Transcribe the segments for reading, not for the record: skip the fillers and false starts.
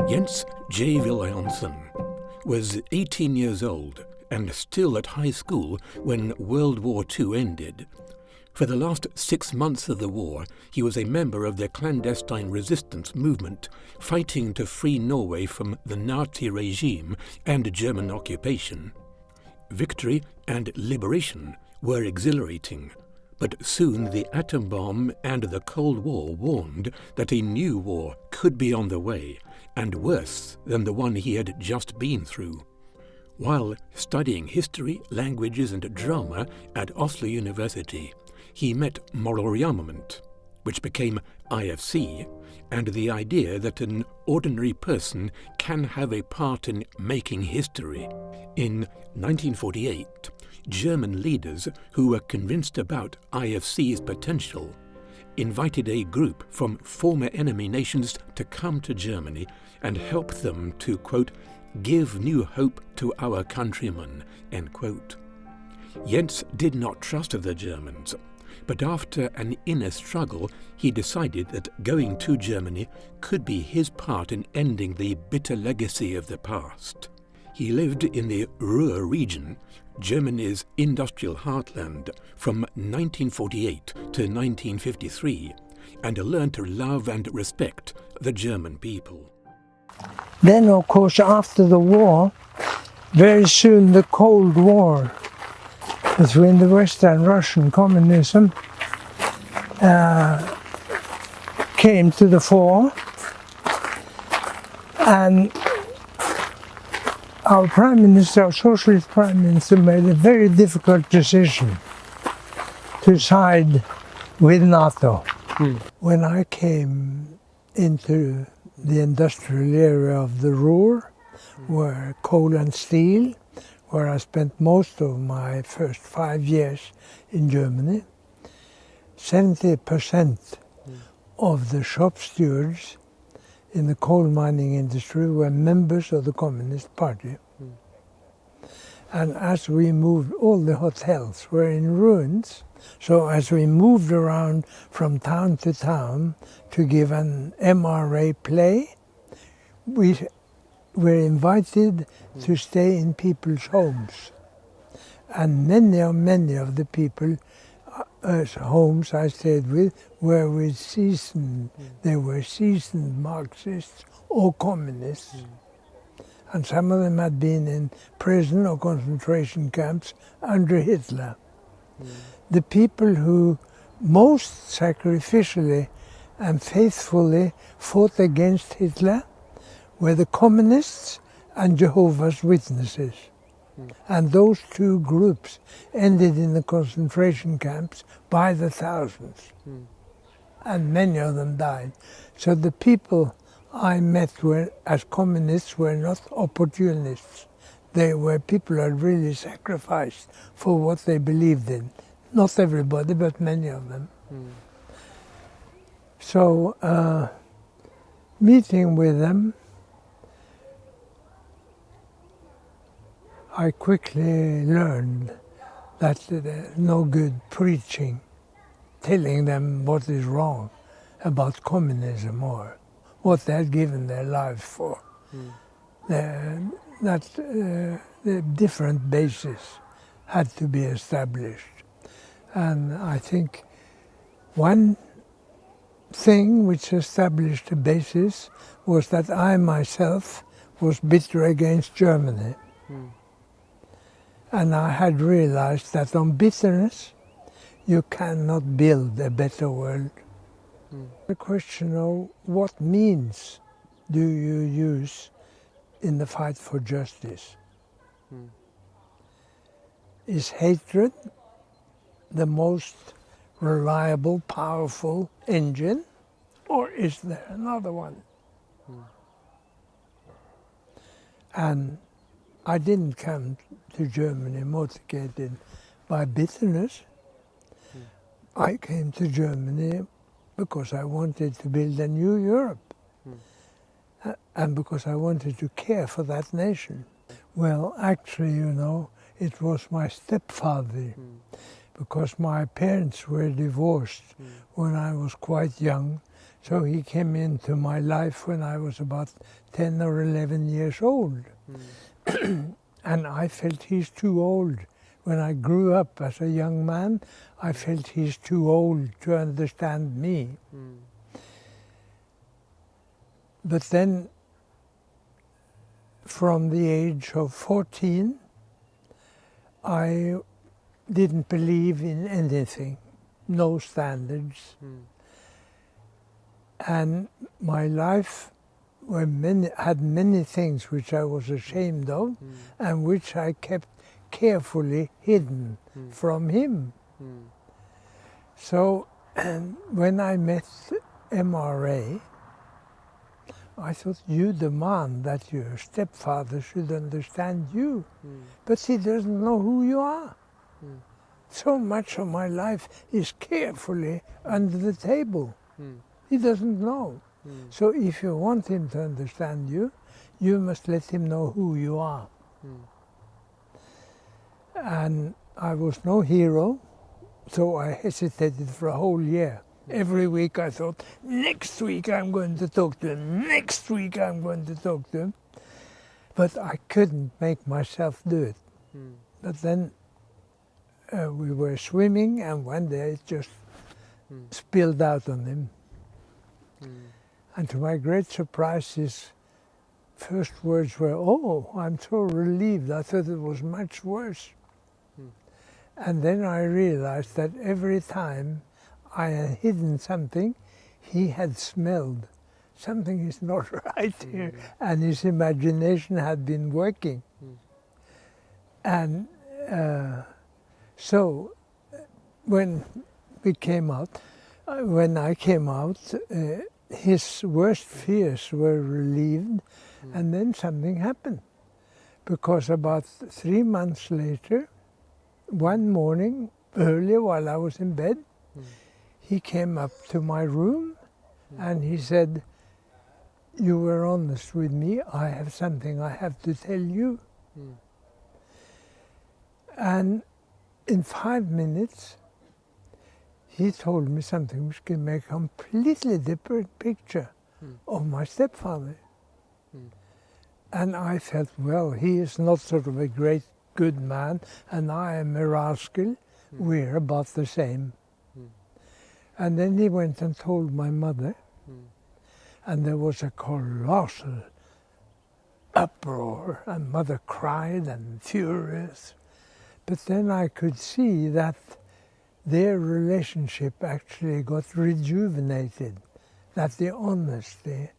Jens J. Wilhelmsen was 18 years old and still at high school when World War II ended. For the last 6 months of the war, he was a member of the clandestine resistance movement, fighting to free Norway from the Nazi regime and German occupation. Victory and liberation were exhilarating, but soon the atom bomb and the Cold War warned that a new war could be on the way, and worse than the one he had just been through. While studying history, languages and drama at Oslo University, he met moral rearmament, which became IofC, and the idea that an ordinary person can have a part in making history. In 1948, German leaders who were convinced about IofC's potential invited a group from former enemy nations to come to Germany and help them to, quote, give new hope to our countrymen, end quote. Jens did not trust the Germans, but after an inner struggle, he decided that going to Germany could be his part in ending the bitter legacy of the past. He lived in the Ruhr region, Germany's industrial heartland, from 1948 to 1953, and learned to love and respect the German people. Then, of course, after the war, very soon the Cold War between the West and Russian communism came to the fore, and our Prime Minister, our Socialist Prime Minister, made a very difficult decision to side with NATO. When I came into the industrial area of the Ruhr, where coal and steel, where I spent most of my first 5 years in Germany, 70% of the shop stewards in the coal mining industry were members of the Communist Party. And as we moved, all the hotels were in ruins, so as we moved around from town to town to give an MRA play, we were invited to stay in people's homes. And many of the people's homes I stayed with were with they were seasoned Marxists or communists. And some of them had been in prison or concentration camps under Hitler. The people who most sacrificially and faithfully fought against Hitler were the communists and Jehovah's Witnesses. And those two groups ended in the concentration camps by the thousands. And many of them died. So the people I met as communists were not opportunists. They were people who had really sacrificed for what they believed in. Not everybody, but many of them. So meeting with them, I quickly learned that there's no good preaching, telling them what is wrong about communism or what they had given their lives for. The different bases had to be established. And I think one thing which established the basis was that I myself was bitter against Germany. And I had realized that on bitterness, you cannot build a better world. The question of what means do you use in the fight for justice? Is hatred the most reliable, powerful engine, or is there another one? And I didn't come to Germany motivated by bitterness. I came to Germany because I wanted to build a new Europe, and because I wanted to care for that nation. Well, actually, you know, it was my stepfather, because my parents were divorced when I was quite young, So he came into my life when I was about 10 or 11 years old. And I felt he's too old. When I grew up as a young man, I felt he's too old to understand me. But then, from the age of 14, I didn't believe in anything, no standards. And my life had many things which I was ashamed of and which I kept carefully hidden from him. So when I met MRA, I thought, you demand that your stepfather should understand you, but he doesn't know who you are. So much of my life is carefully under the table. He doesn't know. So if you want him to understand you, you must let him know who you are. And I was no hero, so I hesitated for a whole year. Every week I thought, next week I'm going to talk to him, next week I'm going to talk to him. But I couldn't make myself do it. But then we were swimming, and one day it just spilled out on him. And to my great surprise, his first words were, "Oh, I'm so relieved. I thought it was much worse." And then I realized that every time I had hidden something, he had smelled. Something is not right here. And his imagination had been working. And so when I came out, his worst fears were relieved, and then something happened. Because about 3 months later, one morning, early while I was in bed, he came up to my room and he said, "You were honest with me, I have something I have to tell you." And in 5 minutes, he told me something which gave me a completely different picture of my stepfather. And I felt, well, he is not sort of a great, good man, and I am a rascal. We're about the same. And then he went and told my mother, and there was a colossal uproar, and mother cried and furious. But then I could see that their relationship actually got rejuvenated, that the honesty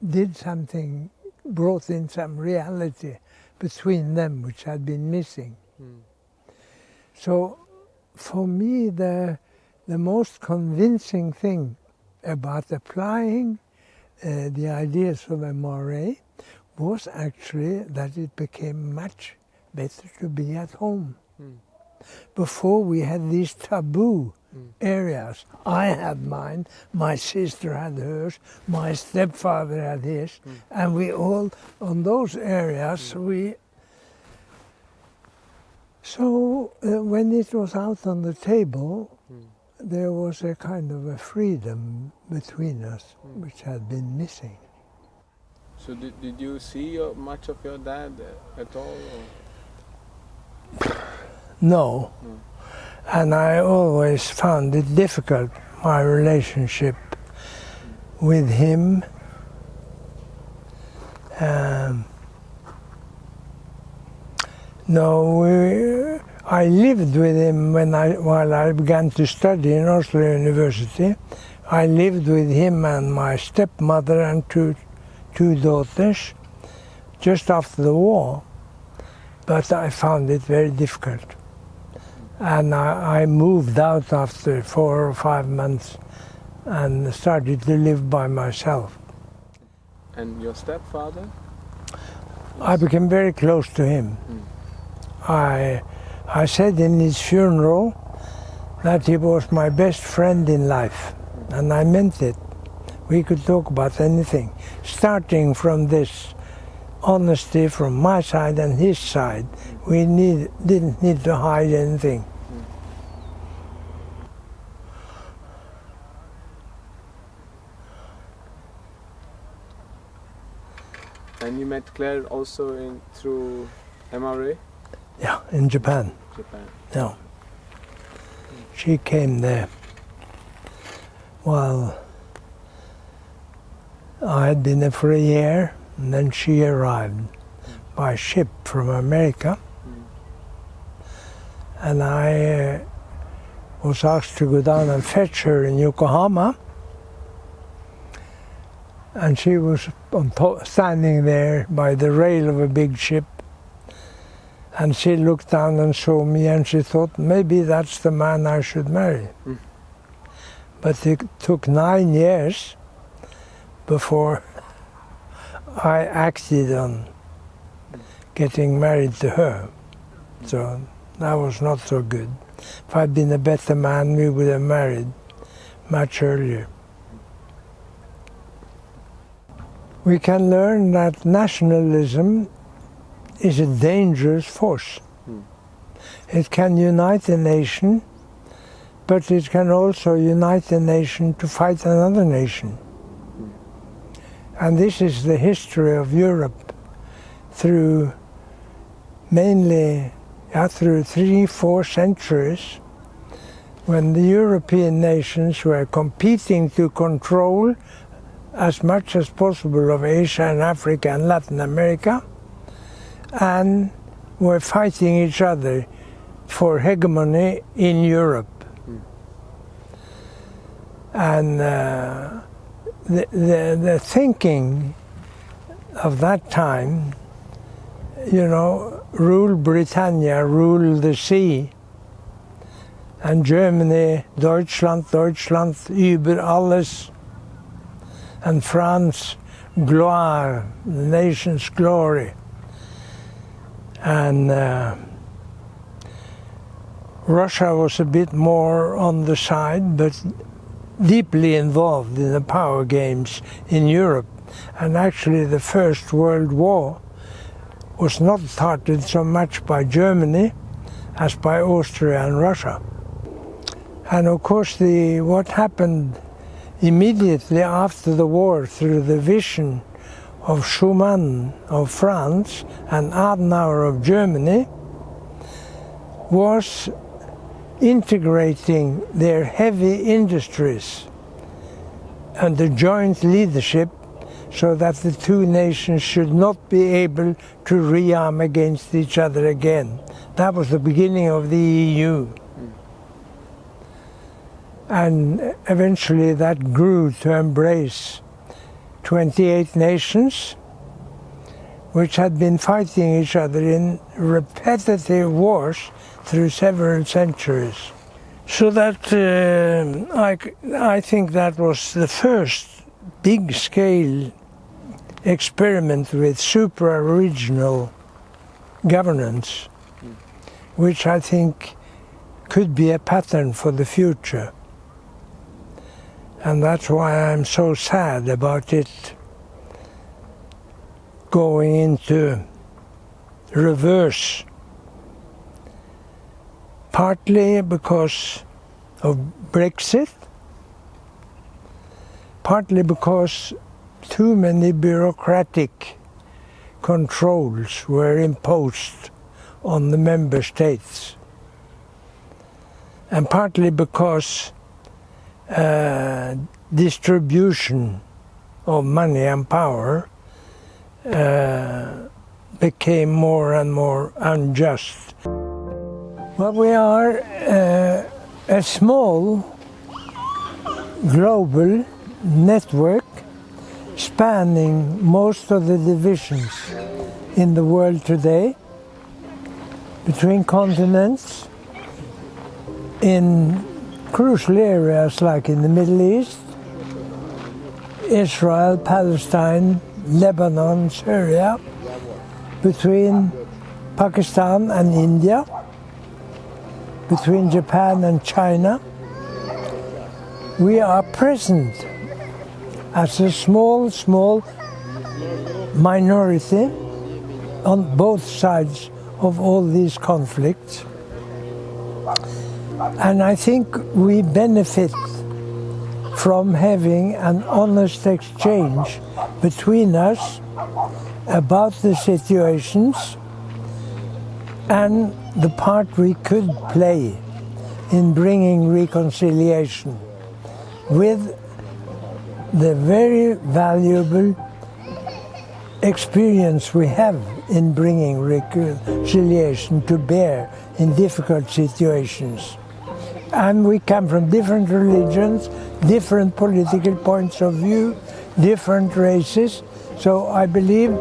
did something, brought in some reality between them which had been missing. So for me, the most convincing thing about applying the ideas of MRA was actually that it became much better to be at home. Before we had these taboo areas. I had mine, my sister had hers, my stepfather had his, and we all, on those areas, So when it was out on the table, there was a kind of a freedom between us which had been missing. So did you see much of your dad at all? Or? No. And I always found it difficult, my relationship with him. I lived with him while I began to study in Oslo University. I lived with him and my stepmother and two daughters just after the war. But I found it very difficult. And I moved out after 4 or 5 months and started to live by myself. And your stepfather? I became very close to him. I said in his funeral that he was my best friend in life, and I meant it. We could talk about anything, starting from this honesty from my side and his side. We didn't need to hide anything. And you met Claire also through MRA? Yeah, in Japan. Japan. Yeah. She came there while I had been there for a year, and then she arrived by ship from America. And I was asked to go down and fetch her in Yokohama. And she was standing there by the rail of a big ship. And she looked down and saw me, and she thought, maybe that's the man I should marry. But it took 9 years before I acted on getting married to her. So that was not so good. If I'd been a better man, we would have married much earlier. We can learn that nationalism is a dangerous force. It can unite a nation, but it can also unite a nation to fight another nation. And this is the history of Europe through mainly through 3-4 centuries, when the European nations were competing to control as much as possible of Asia and Africa and Latin America, and were fighting each other for hegemony in Europe. And the thinking of that time, you know, rule Britannia, rule the sea, and Germany, Deutschland über alles, and France, gloire, the nation's glory. And Russia was a bit more on the side, but deeply involved in the power games in Europe. And actually the First World War was not started so much by Germany as by Austria and Russia. And of course what happened immediately after the war through the vision of Schuman of France and Adenauer of Germany was integrating their heavy industries under joint leadership so that the two nations should not be able to rearm against each other again. That was the beginning of the EU. And eventually that grew to embrace 28 nations, which had been fighting each other in repetitive wars through several centuries. So that I think that was the first big-scale experiment with supra-regional governance, which I think could be a pattern for the future. And that's why I'm so sad about it going into reverse, partly because of Brexit, partly because too many bureaucratic controls were imposed on the member states, and partly because distribution of money and power became more and more unjust. Well, we are a small global network spanning most of the divisions in the world today, between continents, in crucial areas like in the Middle East, Israel, Palestine, Lebanon, Syria, between Pakistan and India, between Japan and China. We are present as a small minority on both sides of all these conflicts. And I think we benefit from having an honest exchange between us about the situations and the part we could play in bringing reconciliation with the very valuable experience we have in bringing reconciliation to bear in difficult situations. And we come from different religions, different political points of view, different races. So I believe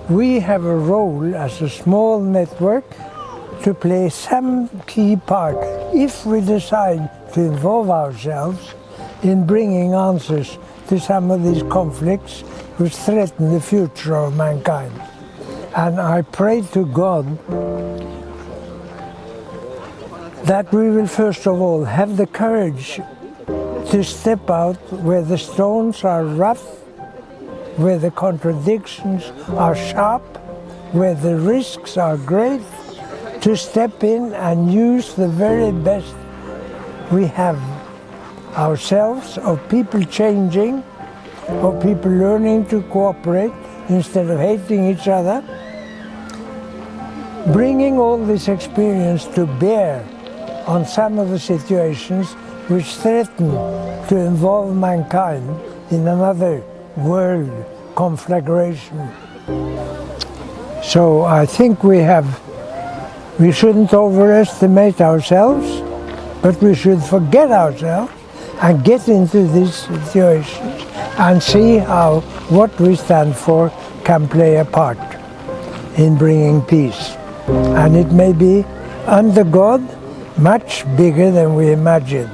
we have a role as a small network to play some key part if we decide to involve ourselves in bringing answers to some of these conflicts which threaten the future of mankind. And I pray to God that we will first of all have the courage to step out where the stones are rough, where the contradictions are sharp, where the risks are great, to step in and use the very best we have ourselves, of people changing, of people learning to cooperate instead of hating each other, bringing all this experience to bear on some of the situations which threaten to involve mankind in another world conflagration. So I think we shouldn't overestimate ourselves, but we should forget ourselves and get into these situations and see how what we stand for can play a part in bringing peace. And it may be, under God, much bigger than we imagine.